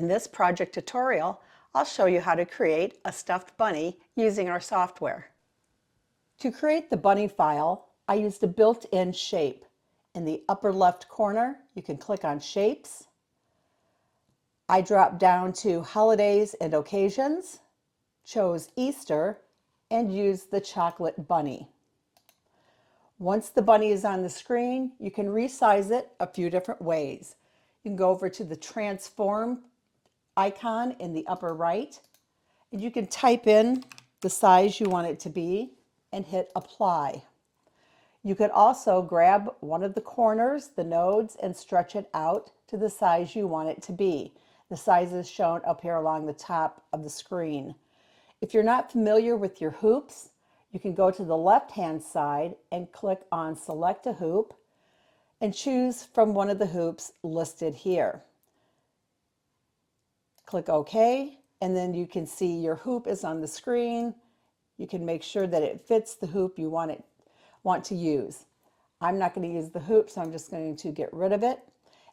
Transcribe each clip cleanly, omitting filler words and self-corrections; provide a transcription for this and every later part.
In this project tutorial, I'll show you how to create a stuffed bunny using our software. To create the bunny file, I used a built-in shape. In the upper left corner, you can click on Shapes. I dropped down to Holidays and Occasions, chose Easter, and used the chocolate bunny. Once the bunny is on the screen, you can resize it a few different ways. You can go over to the Transform icon in the upper right, and you can type in the size you want it to be and hit Apply. You could also grab one of the corners, the nodes, and stretch it out to the size you want it to be. The size is shown up here along the top of the screen. If you're not familiar with your hoops, you can go to the left-hand side and click on Select a Hoop and choose from one of the hoops listed here. Click OK, and then you can see your hoop is on the screen. You can make sure that it fits the hoop you want to use. I'm not going to use the hoop, so I'm just going to get rid of it.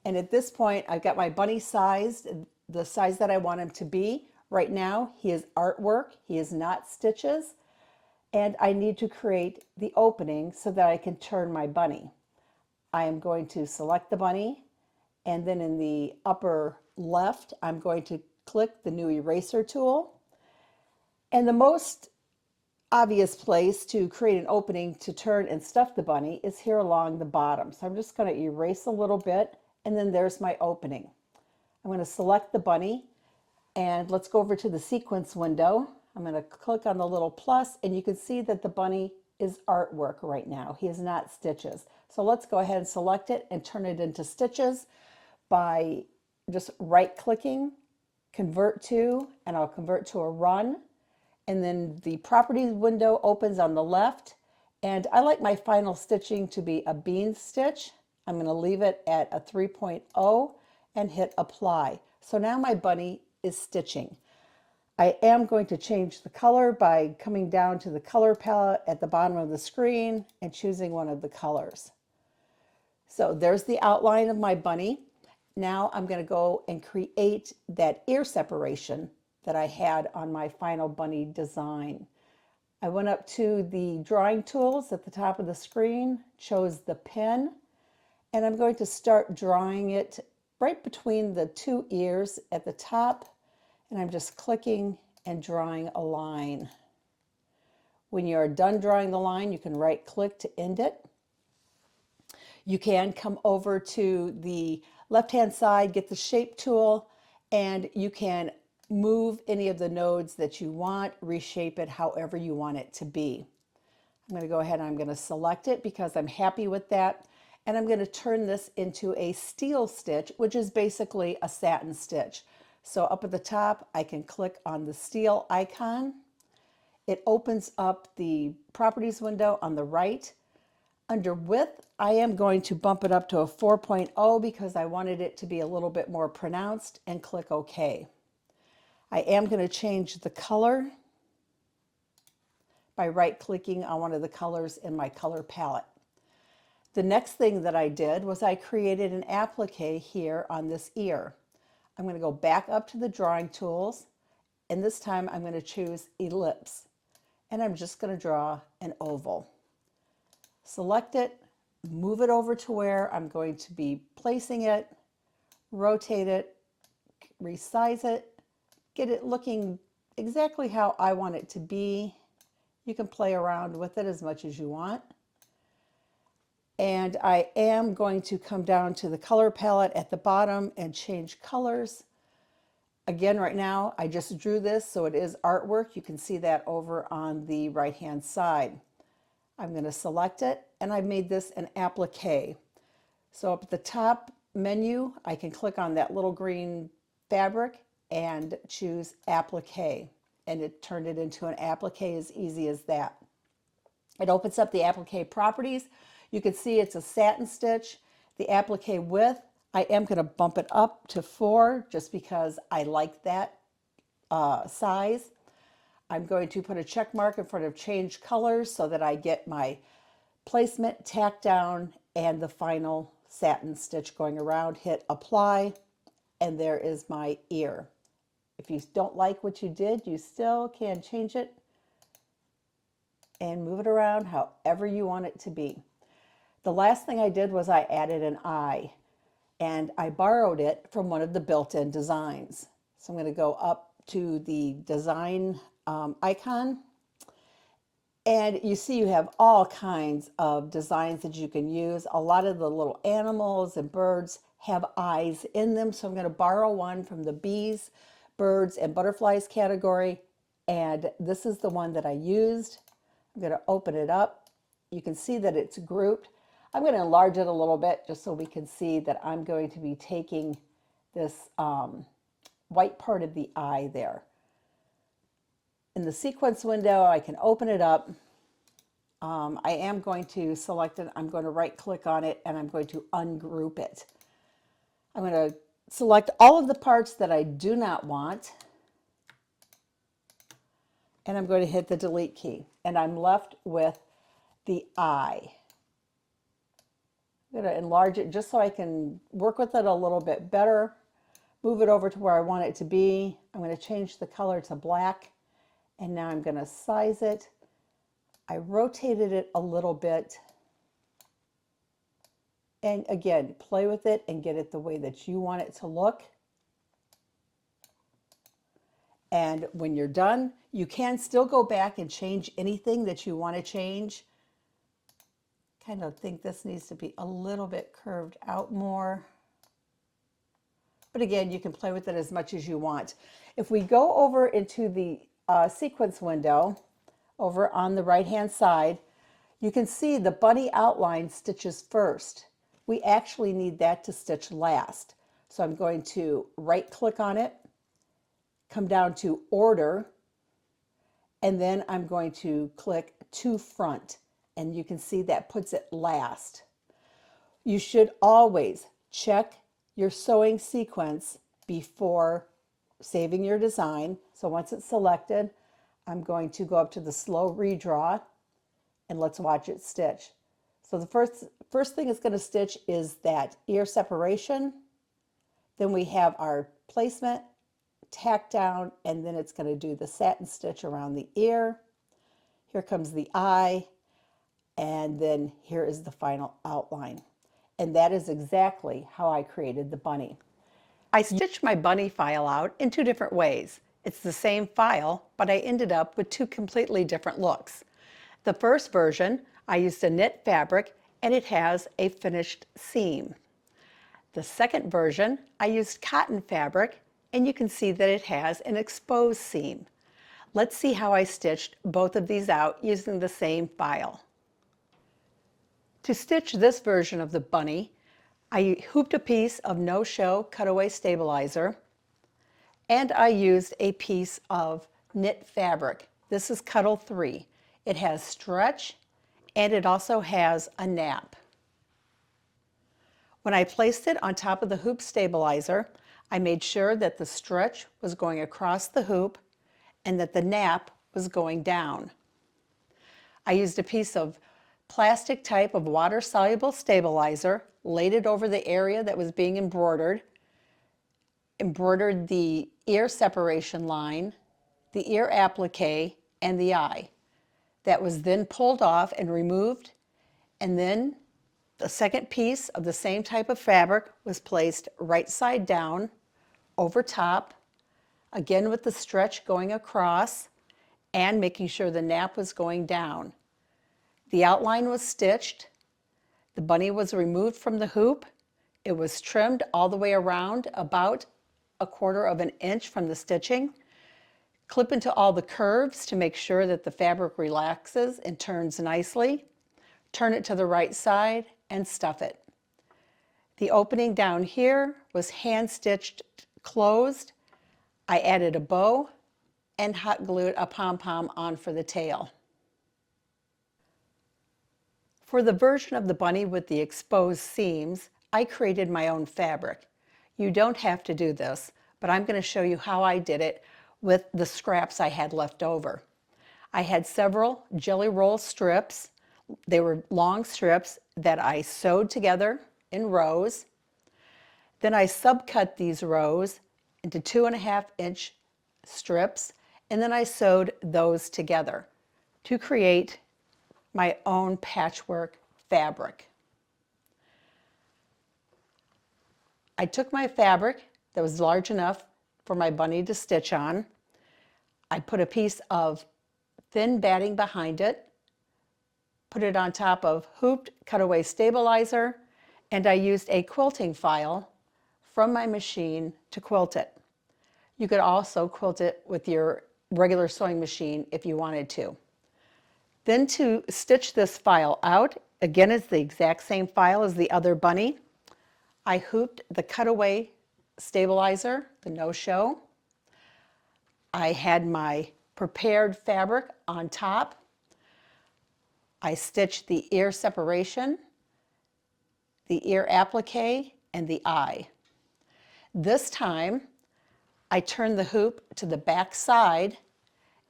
And at this point, I've got my bunny sized, the size that I want him to be. Right now, he is artwork. He is not stitches. And I need to create the opening so that I can turn my bunny. I am going to select the bunny, and then in the upper left, I'm going to click the new eraser tool. And the most obvious place to create an opening to turn and stuff the bunny is here along the bottom. So I'm just going to erase a little bit, and then there's my opening. I'm going to select the bunny, and let's go over to the sequence window. I'm going to click on the little plus, and you can see that the bunny is artwork right now. He is not stitches. So let's go ahead and select it and turn it into stitches by just right-clicking, convert to, and I'll convert to a run. And then the properties window opens on the left, and I like my final stitching to be a bean stitch. I'm going to leave it at a 3.0 and hit apply. So now my bunny is stitching. I am going to change the color by coming down to the color palette at the bottom of the screen and choosing one of the colors. So there's the outline of my bunny. Now I'm going to go and create that ear separation that I had on my final bunny design. I went up to the drawing tools at the top of the screen, chose the pen, and I'm going to start drawing it right between the two ears at the top, and I'm just clicking and drawing a line. When you're done drawing the line, you can right click to end it. You can come over to the left-hand side, get the shape tool, and you can move any of the nodes that you want, reshape it however you want it to be. I'm going to go ahead and I'm going to select it because I'm happy with that. And I'm going to turn this into a steel stitch, which is basically a satin stitch. So up at the top, I can click on the steel icon. It opens up the properties window on the right. Under width, I am going to bump it up to a 4.0 because I wanted it to be a little bit more pronounced, and click OK. I am going to change the color by right-clicking on one of the colors in my color palette. The next thing that I did was I created an applique here on this ear. I'm going to go back up to the drawing tools, and this time I'm going to choose ellipse, and I'm just going to draw an oval. Select it, move it over to where I'm going to be placing it, rotate it, resize it, get it looking exactly how I want it to be. You can play around with it as much as you want. And I am going to come down to the color palette at the bottom and change colors. Again, right now, I just drew this, so it is artwork. You can see that over on the right-hand side. I'm going to select it, and I've made this an applique. So up at the top menu, I can click on that little green fabric and choose applique, and it turned it into an applique as easy as that. It opens up the applique properties. You can see it's a satin stitch. The applique width, I am going to bump it up to 4 just because I like that size. I'm going to put a check mark in front of change colors so that I get my placement, tack down, and the final satin stitch going around. Hit apply, and there is my ear. If you don't like what you did, you still can change it and move it around however you want it to be. The last thing I did was I added an eye, and I borrowed it from one of the built-in designs. So I'm going to go up to the design icon, and you see you have all kinds of designs that you can use. A lot of the little animals and birds have eyes in them, so I'm going to borrow one from the bees, birds, and butterflies category, and this is the one that I used. I'm going to open it up. You can see that it's grouped. I'm going to enlarge it a little bit just so we can see that I'm going to be taking this white part of the eye there. In the sequence window, I can open it up. I am going to select it. I'm going to right click on it and I'm going to ungroup it. I'm going to select all of the parts that I do not want, and I'm going to hit the delete key, and I'm left with the eye. I'm going to enlarge it just so I can work with it a little bit better, move it over to where I want it to be. I'm going to change the color to black, and now I'm going to size it. I rotated it a little bit, and again, play with it and get it the way that you want it to look. And when you're done, you can still go back and change anything that you want to change. Kind of think this needs to be a little bit curved out more. But again, you can play with it as much as you want. If we go over into the sequence window, over on the right-hand side, you can see the bunny outline stitches first. We actually need that to stitch last. So I'm going to right-click on it, come down to Order, and then I'm going to click To Front, and you can see that puts it last. You should always check your sewing sequence before saving your design. So once it's selected, I'm going to go up to the slow redraw, and let's watch it stitch. So the first thing it's going to stitch is that ear separation. Then we have our placement, tack down, and then it's going to do the satin stitch around the ear. Here comes the eye, and then here is the final outline. And that is exactly how I created the bunny. I stitched my bunny file out in two different ways. It's the same file, but I ended up with two completely different looks. The first version, I used a knit fabric, and it has a finished seam. The second version, I used cotton fabric, and you can see that it has an exposed seam. Let's see how I stitched both of these out using the same file. To stitch this version of the bunny, I hooped a piece of no-show cutaway stabilizer, and I used a piece of knit fabric. This is Cuddle 3. It has stretch, and it also has a nap. When I placed it on top of the hoop stabilizer, I made sure that the stretch was going across the hoop and that the nap was going down. I used a piece of plastic type of water-soluble stabilizer, laid it over the area that was being embroidered the ear separation line, the ear applique, and the eye. That was then pulled off and removed, and then the second piece of the same type of fabric was placed right side down over top, again with the stretch going across and making sure the nap was going down. The outline was stitched. The bunny was removed from the hoop. It was trimmed all the way around about 1/4 inch from the stitching. Clip into all the curves to make sure that the fabric relaxes and turns nicely. Turn it to the right side and stuff it. The opening down here was hand stitched closed. I added a bow and hot glued a pom-pom on for the tail. For the version of the bunny with the exposed seams, I created my own fabric. You don't have to do this, but I'm going to show you how I did it with the scraps I had left over. I had several jelly roll strips. They were long strips that I sewed together in rows. Then I subcut these rows into 2.5-inch strips, and then I sewed those together to create my own patchwork fabric. I took my fabric that was large enough for my bunny to stitch on. I put a piece of thin batting behind it, put it on top of hooped cutaway stabilizer, and I used a quilting file from my machine to quilt it. You could also quilt it with your regular sewing machine if you wanted to. Then to stitch this file out, again it's the exact same file as the other bunny. I hooped the cutaway stabilizer, the no-show. I had my prepared fabric on top. I stitched the ear separation, the ear applique, and the eye. This time, I turned the hoop to the back side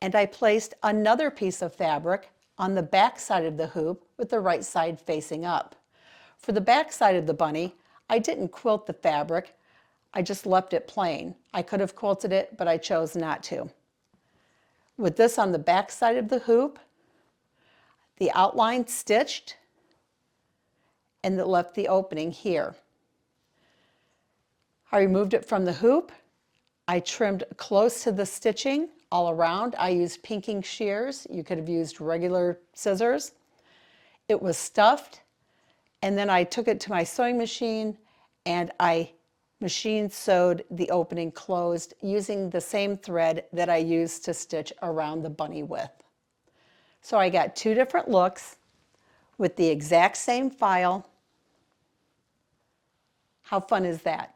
and I placed another piece of fabric on the back side of the hoop with the right side facing up. For the back side of the bunny, I didn't quilt the fabric, I just left it plain. I could have quilted it, but I chose not to. With this on the back side of the hoop, the outline stitched and it left the opening here. I removed it from the hoop. I trimmed close to the stitching all around. I used pinking shears. You could have used regular scissors. It was stuffed, and then I took it to my sewing machine and I machine sewed the opening closed using the same thread that I used to stitch around the bunny with. So I got two different looks with the exact same file. How fun is that?